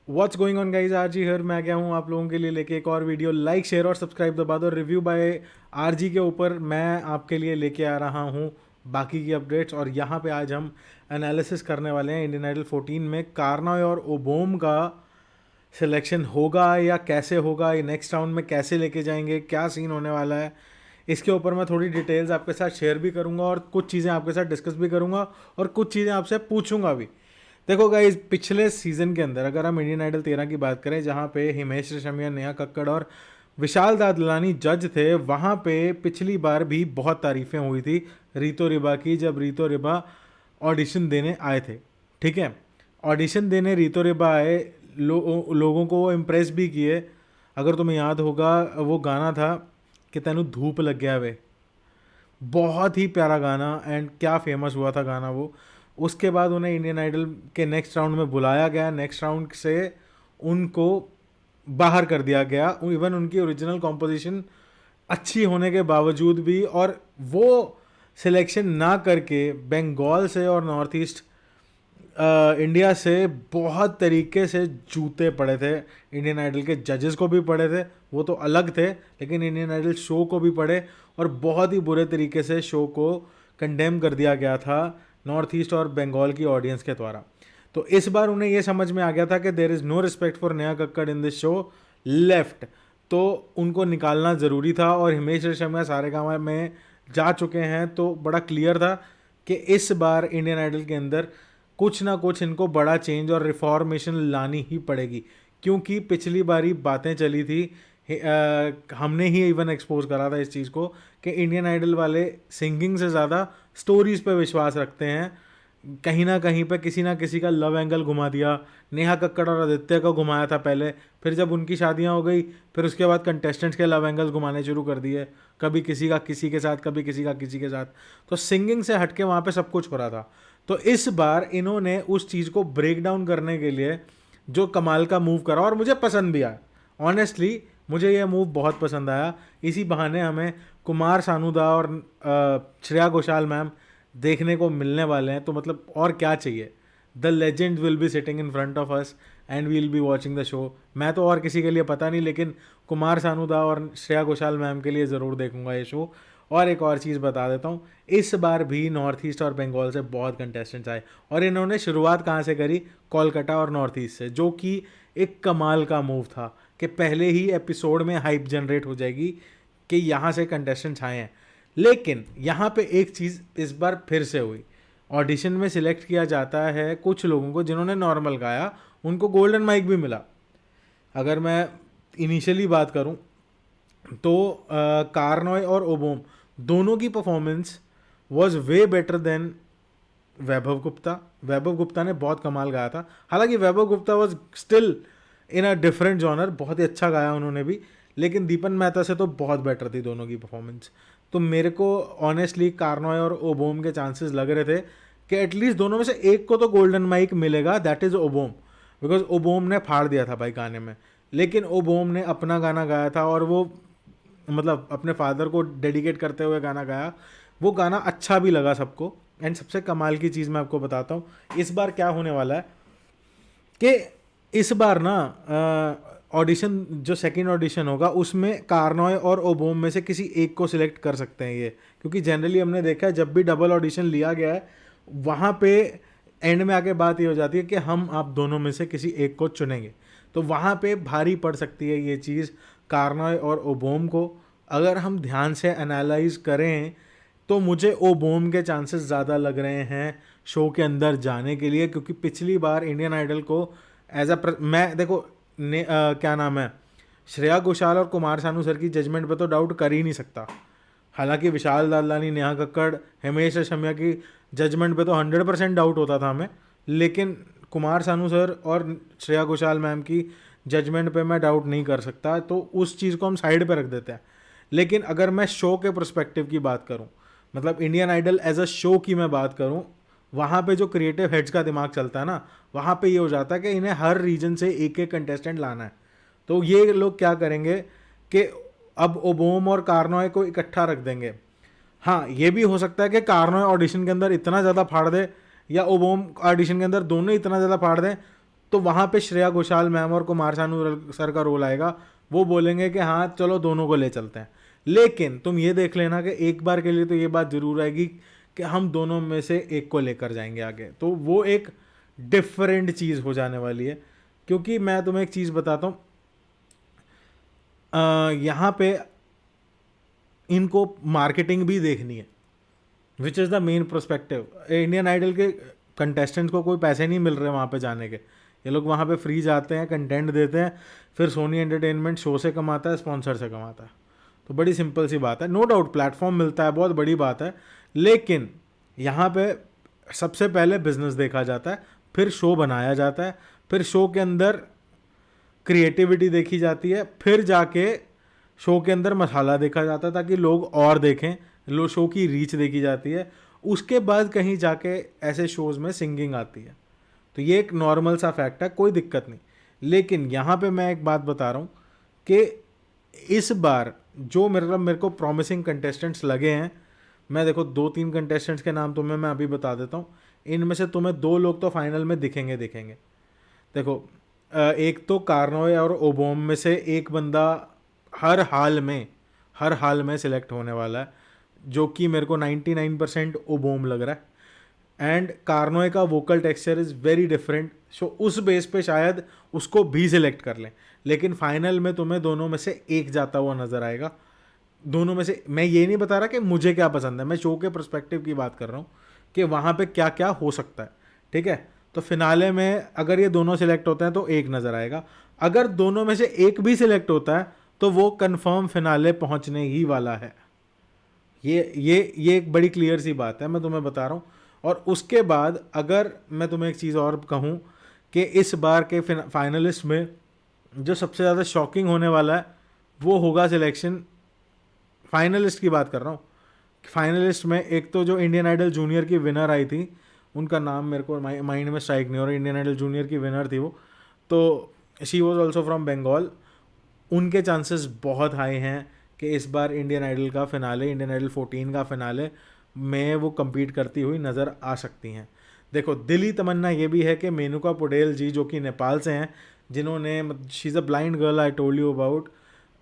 What's going on guys, RG here. मैं गया हूँ आप लोगों के लिए लेके एक और वीडियो। लाइक शेयर और सब्सक्राइब दबा दो। रिव्यू बाय आरजी के ऊपर मैं आपके लिए लेके आ रहा हूँ बाकी की अपडेट्स। और यहाँ पे आज हम एनालिसिस करने वाले हैं इंडियन आइडल 14 में कारनॉय और ओबोम का सिलेक्शन होगा या कैसे होगा, ये नेक्स्ट राउंड में कैसे लेके जाएंगे, क्या सीन होने वाला है। इसके ऊपर मैं थोड़ी डिटेल्स आपके साथ शेयर भी करूंगा और कुछ चीज़ें आपके साथ डिस्कस भी करूंगा और कुछ चीज़ें आपसे पूछूंगा भी। देखो गाइस, पिछले सीजन के अंदर अगर हम इंडियन आइडल 13 की बात करें, जहाँ पे हिमेश रेशमिया, नेहा कक्कड़ और विशाल दादलानी जज थे, वहाँ पे पिछली बार भी बहुत तारीफें हुई थी रीतो रिबा की, जब रीतो रिबा ऑडिशन देने आए थे। ठीक है, ऑडिशन देने रीतो रिबा आए, लोगों को वो इम्प्रेस भी किए। अगर तुम्हें याद होगा, वो गाना था कि तेनू धूप लग गया वे, बहुत ही प्यारा गाना एंड क्या फेमस हुआ था गाना वो। उसके बाद उन्हें इंडियन आइडल के नेक्स्ट राउंड में बुलाया गया। नेक्स्ट राउंड से उनको बाहर कर दिया गया, इवन उनकी ओरिजिनल कॉम्पोजिशन अच्छी होने के बावजूद भी। और वो सिलेक्शन ना करके बंगाल से और नॉर्थ ईस्ट इंडिया से बहुत तरीके से जूते पड़े थे। इंडियन आइडल के जजेस को भी पड़े थे, वो तो अलग थे, लेकिन इंडियन आइडल शो को भी पड़े और बहुत ही बुरे तरीके से शो को कंडेम कर दिया गया था नॉर्थ ईस्ट और बंगाल की ऑडियंस के द्वारा। तो इस बार उन्हें यह समझ में आ गया था कि there is no respect for Neha Kakkar in this show left, तो उनको निकालना ज़रूरी था। और हिमेश रेशमिया सारेगामा में जा चुके हैं, तो बड़ा क्लियर था कि इस बार इंडियन आइडल के अंदर कुछ ना कुछ इनको बड़ा चेंज और रिफॉर्मेशन लानी ही पड़ेगी। क्योंकि पिछली बारी बातें चली थी, हमने ही इवन एक्सपोज करा था इस चीज़ को कि इंडियन आइडल वाले सिंगिंग से ज़्यादा स्टोरीज़ पे विश्वास रखते हैं। कहीं ना कहीं पे किसी ना किसी का लव एंगल घुमा दिया। नेहा कक्कड़ और आदित्य का घुमाया था पहले, फिर जब उनकी शादियां हो गई फिर उसके बाद कंटेस्टेंट्स के लव एंगल्स घुमाने शुरू कर दिए, कभी किसी का किसी के साथ, कभी किसी का किसी के साथ। तो सिंगिंग से हटके वहाँ पे सब कुछ हो रहा था। तो इस बार इन्होंने उस चीज़ को ब्रेक डाउन करने के लिए जो कमाल का मूव करा, और मुझे पसंद भी आया। ऑनेस्टली मुझे यह मूव बहुत पसंद आया। इसी बहाने हमें कुमार सानूदा और श्रेया घोषाल मैम देखने को मिलने वाले हैं, तो मतलब और क्या चाहिए। The legend will be sitting in front of us and we will be watching the show. मैं तो और किसी के लिए पता नहीं, लेकिन कुमार सानूदा और श्रेया घोषाल मैम के लिए ज़रूर देखूंगा ये शो। और एक और चीज़ बता देता हूँ, इस बार भी नॉर्थ ईस्ट और बंगाल से बहुत कंटेस्टेंट्स आए, और इन्होंने शुरुआत कहाँ से करी? कोलकाता और नॉर्थ ईस्ट से, जो कि एक कमाल का मूव था कि पहले ही एपिसोड में हाइप जनरेट हो जाएगी कि यहाँ से कंटेस्टेंट्स आए हैं। लेकिन यहाँ पे एक चीज़ इस बार फिर से हुई। ऑडिशन में सिलेक्ट किया जाता है कुछ लोगों को जिन्होंने नॉर्मल गाया, उनको गोल्डन माइक भी मिला। अगर मैं इनिशियली बात करूं तो कारनॉय और ओबोम दोनों की performance was way better than Vaibhav Gupta. Vaibhav Gupta ने बहुत कमाल गाया था, हालांकि Vaibhav Gupta was still in a different genre, बहुत ही अच्छा गाया उन्होंने भी, लेकिन दीपन मेहता से तो बहुत बेटर थी दोनों की परफॉर्मेंस। तो मेरे को ऑनेस्टली कारनॉय और ओबोम के चांसेस लग रहे थे कि एटलीस्ट दोनों में से एक को तो गोल्डन माइक मिलेगा, दैट इज़ ओबोम। बिकॉज ओबोम ने फाड़ दिया था भाई गाने में, लेकिन ओबोम ने अपना गाना गाया था और वो मतलब अपने फादर को डेडिकेट करते हुए गाना गाया। वो गाना अच्छा भी लगा सबको। एंड सबसे कमाल की चीज़ मैं आपको बताता हूँ, इस बार क्या होने वाला है कि इस बार ना ऑडिशन, जो सेकंड ऑडिशन होगा उसमें कारनॉय और ओबोम में से किसी एक को सिलेक्ट कर सकते हैं ये। क्योंकि जनरली हमने देखा है जब भी डबल ऑडिशन लिया गया है, वहाँ पे एंड में आके बात ये हो जाती है कि हम आप दोनों में से किसी एक को चुनेंगे। तो वहाँ पे भारी पड़ सकती है ये चीज़ कारनॉय और ओबोम को। अगर हम ध्यान से एनालाइज करें तो मुझे ओबोम के चांसेस ज़्यादा लग रहे हैं शो के अंदर जाने के लिए, क्योंकि पिछली बार इंडियन आइडल को एज मैं देखो क्या नाम है, श्रेया घोषाल और कुमार सानू सर की जजमेंट पे तो डाउट कर ही नहीं सकता। हालांकि विशाल दादलानी, नेहा कक्कड़, हिमेश रेशमिया की जजमेंट पे तो 100% डाउट होता था हमें, लेकिन कुमार सानू सर और श्रेया घोषाल मैम की जजमेंट पे मैं डाउट नहीं कर सकता, तो उस चीज़ को हम साइड पे रख देते हैं। लेकिन अगर मैं शो के पर्सपेक्टिव की बात करूं, मतलब Indian Idol as a show की मैं बात करूं, वहाँ पे जो क्रिएटिव हेड्स का दिमाग चलता है ना, वहाँ पे ये हो जाता है कि इन्हें हर रीजन से एक एक कंटेस्टेंट लाना है। तो ये लोग क्या करेंगे कि अब ओबोम और कारनॉय को इकट्ठा रख देंगे। हाँ, ये भी हो सकता है कि कारनॉय ऑडिशन के अंदर इतना ज़्यादा फाड़ दे या ओबोम ऑडिशन के अंदर, दोनों इतना ज़्यादा फाड़ दें तो वहाँ पे श्रेया घोषाल मैम और कुमार सानू सर का रोल आएगा, वो बोलेंगे कि हाँ चलो दोनों को ले चलते हैं। लेकिन तुम ये देख लेना कि एक बार के लिए तो ये बात जरूर आएगी कि हम दोनों में से एक को लेकर जाएंगे आगे, तो वो एक डिफरेंट चीज़ हो जाने वाली है। क्योंकि मैं तुम्हें एक चीज़ बताता हूँ, यहाँ पे इनको मार्केटिंग भी देखनी है, which is the main prospective. Indian Idol के कंटेस्टेंट्स को कोई पैसे नहीं मिल रहे वहाँ पे जाने के, ये लोग वहाँ पे फ्री जाते हैं, कंटेंट देते हैं, फिर सोनी एंटरटेनमेंट शो से कमाता है, स्पॉन्सर से कमाता है। तो बड़ी सिंपल सी बात है, नो डाउट प्लेटफॉर्म मिलता है, बहुत बड़ी बात है, लेकिन यहाँ पे सबसे पहले बिजनेस देखा जाता है, फिर शो बनाया जाता है, फिर शो के अंदर क्रिएटिविटी देखी जाती है, फिर जाके शो के अंदर मसाला देखा जाता है ताकि लोग और देखें, लो शो की रीच देखी जाती है, उसके बाद कहीं जाके ऐसे शोज़ में सिंगिंग आती है। तो ये एक नॉर्मल सा फैक्ट है, कोई दिक्कत नहीं। लेकिन यहाँ पे मैं एक बात बता रहा हूँ कि इस बार जो मेरे को प्रॉमिसिंग कंटेस्टेंट्स लगे हैं, मैं देखो 2-3 कंटेस्टेंट्स के नाम तुम्हें मैं अभी बता देता हूँ, इनमें से तुम्हें 2 लोग तो फाइनल में दिखेंगे। देखो एक तो कार्नोय और ओबोम में से एक बंदा हर हाल में सिलेक्ट होने वाला है, जो कि मेरे को 99% ओबोम लग रहा है। एंड कार्नोय का vocal texture is very different, so उस बेस पे शायद उसको भी सिलेक्ट कर लें। लेकिन फाइनल में तुम्हें दोनों में से एक जाता हुआ नज़र आएगा। दोनों में से मैं ये नहीं बता रहा कि मुझे क्या पसंद है, मैं शो के पर्सपेक्टिव की बात कर रहा हूँ कि वहाँ पे क्या क्या हो सकता है, ठीक है। तो फिनाले में अगर ये दोनों सिलेक्ट होते हैं तो एक नज़र आएगा, अगर दोनों में से एक भी सिलेक्ट होता है तो वो कंफर्म फिनाले पहुँचने ही वाला है। ये एक बड़ी क्लियर सी बात है, मैं तुम्हें बता रहा हूँ। और उसके बाद अगर मैं तुम्हें एक चीज़ और कहूँ कि इस बार के फाइनलिस्ट में जो सबसे ज़्यादा शॉकिंग होने वाला है वो होगा सिलेक्शन, फाइनलिस्ट की बात कर रहा हूँ। फाइनलिस्ट में एक तो जो इंडियन आइडल जूनियर की विनर आई थी, उनका नाम मेरे को माइंड में स्ट्राइक नहीं हो रहा, इंडियन आइडल जूनियर की विनर थी वो, तो she was also from Bengal. उनके चांसेस बहुत हाई हैं कि इस बार इंडियन आइडल का फिनाले, इंडियन आइडल 14 का फिनाले में वो compete करती हुई नज़र आ सकती हैं। देखो दिली तमन्ना ये भी है कि मेनुका पटेल जी जो कि नेपाल से हैं, जिन्होंने she is a blind girl, I told you about,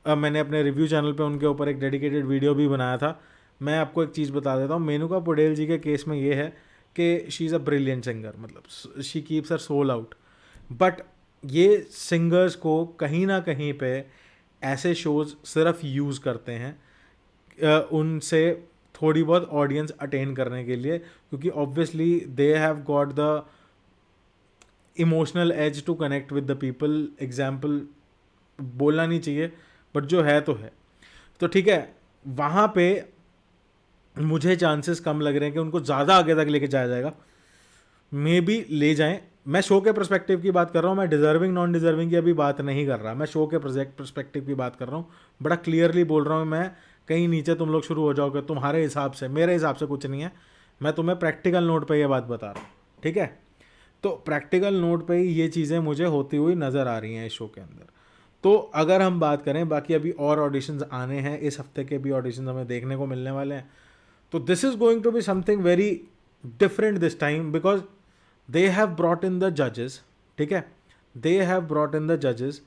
मैंने अपने रिव्यू चैनल पे उनके ऊपर एक डेडिकेटेड वीडियो भी बनाया था। मैं आपको एक चीज़ बता देता हूँ, मेनुका पटेल जी के केस में ये है कि she is a brilliant singer, मतलब she keeps her soul out. But ये सिंगर्स को कहीं ना कहीं पे ऐसे शोज़ सिर्फ यूज़ करते हैं उनसे थोड़ी बहुत ऑडियंस अटेन करने के लिए, क्योंकि obviously they have got the emotional edge to connect with the people. Example बोलना नहीं चाहिए बट जो है तो है। तो ठीक है, वहाँ पे मुझे चांसेस कम लग रहे हैं कि उनको ज़्यादा आगे तक लेके जाया जाएगा, मे बी ले जाएं। मैं शो के पर्सपेक्टिव की बात कर रहा हूँ, मैं डिजर्विंग नॉन डिजर्विंग की अभी बात नहीं कर रहा, मैं शो के पर्सपेक्टिव की बात कर रहा हूँ। बड़ा क्लियरली बोल रहा हूँ मैं, कहीं नीचे तुम लोग शुरू हो जाओगे तुम्हारे हिसाब से, मेरे हिसाब से कुछ नहीं है, मैं तुम्हें प्रैक्टिकल नोट पे ये बात बता रहा हूँ, ठीक है। तो प्रैक्टिकल नोट पे ही ये चीज़ें मुझे होती हुई नज़र आ रही हैं इस शो के अंदर। तो अगर हम बात करें, बाकी अभी और ऑडिशंस आने हैं, इस हफ्ते के भी ऑडिशंस हमें देखने को मिलने वाले हैं, तो this is going to be something very different this time, because they have brought in the जजेस, ठीक है, they have brought in the जजेस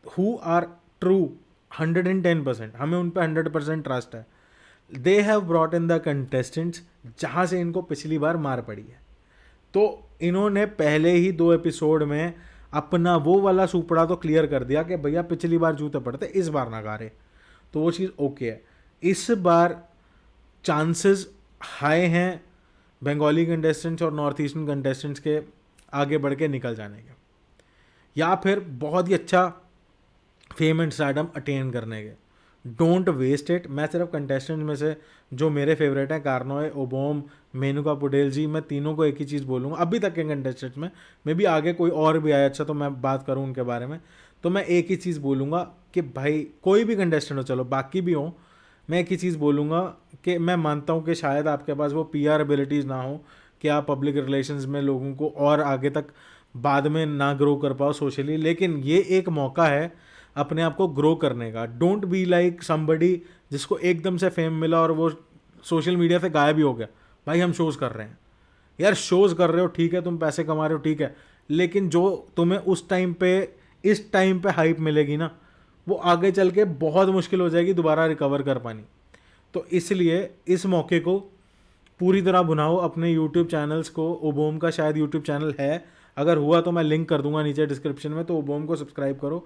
हु आर ट्रू 110%, हमें उन पर 100% ट्रस्ट है। They have brought in the contestants जहाँ से इनको पिछली बार मार पड़ी है, तो इन्होंने पहले ही 2 एपिसोड में अपना वो वाला सुपड़ा तो क्लियर कर दिया कि भैया पिछली बार जूते पड़ते, इस बार ना गा रहे, तो वो चीज़ ओके है। इस बार चांसेस हाई हैं बंगाली कंटेस्टेंट्स और नॉर्थ ईस्टर्न कंटेस्टेंट्स के आगे बढ़ के निकल जाने के, या फिर बहुत ही अच्छा फेम एंड स्टारडम अटेन करने के। Don't waste it. मैं सिर्फ कंटेस्टेंट में से जो मेरे फेवरेट हैं, कार्नोय, ओबोम, मेनुका पटेल जी, मैं तीनों को एक ही चीज़ बोलूँगा अभी तक के कंटेस्टेंट्स में, मे भी आगे कोई और भी आए अच्छा तो मैं बात करूँ उनके बारे में, तो मैं एक ही चीज़ बोलूँगा कि भाई कोई भी कंटेस्टेंट हो, चलो बाकी भी हो, मैं एक ही चीज़ बोलूँगा कि मैं मानता हूँ कि शायद आपके पास वो PR एबिलिटीज़ ना हो कि आप पब्लिक रिलेशंस में लोगों को और आगे तक बाद में ना ग्रो कर पाओ सोशली, लेकिन ये एक मौका है अपने आप को ग्रो करने का। डोंट बी लाइक समबडी जिसको एकदम से फेम मिला और वो सोशल मीडिया से गायब ही हो गया। भाई हम शोज़ कर रहे हैं यार, शोज़ कर रहे हो ठीक है, तुम पैसे कमा रहे हो ठीक है, लेकिन जो तुम्हें उस टाइम पे इस टाइम पे हाइप मिलेगी ना, वो आगे चल के बहुत मुश्किल हो जाएगी दोबारा रिकवर कर पानी। तो इसलिए इस मौके को पूरी तरह भुनाओ अपने यूट्यूब चैनल्स को। ओबोम का शायद यूट्यूब चैनल है, अगर हुआ तो मैं लिंक कर दूंगा नीचे डिस्क्रिप्शन में, तो ओबोम को सब्सक्राइब करो।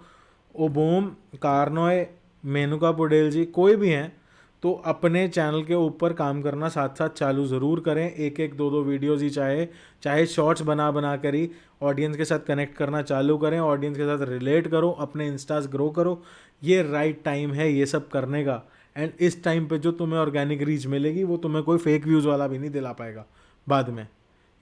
ओबोम, कारनॉय, मेनुका पुडेल जी, कोई भी हैं तो अपने चैनल के ऊपर काम करना साथ साथ चालू ज़रूर करें। एक एक दो दो वीडियोज़ ही चाहे शॉर्ट्स बना बना कर ही ऑडियंस के साथ कनेक्ट करना चालू करें, ऑडियंस के साथ रिलेट करो, अपने इंस्टास ग्रो करो। ये राइट टाइम है ये सब करने का। एंड इस टाइम पे जो तुम्हें ऑर्गेनिक रीच मिलेगी वो तुम्हें कोई फेक व्यूज़ वाला भी नहीं दिला पाएगा बाद में।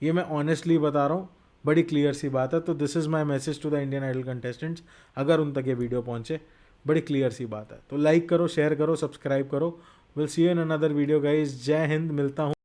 ये मैं ऑनेस्टली बता रहा हूँ, बड़ी क्लियर सी बात है। तो this is my message to the Indian Idol contestants, अगर उन तक ये वीडियो पहुँचे, बड़ी क्लियर सी बात है। तो लाइक करो, शेयर करो, सब्सक्राइब करो। Will see you in another video guys. जय हिंद, मिलता हूँ।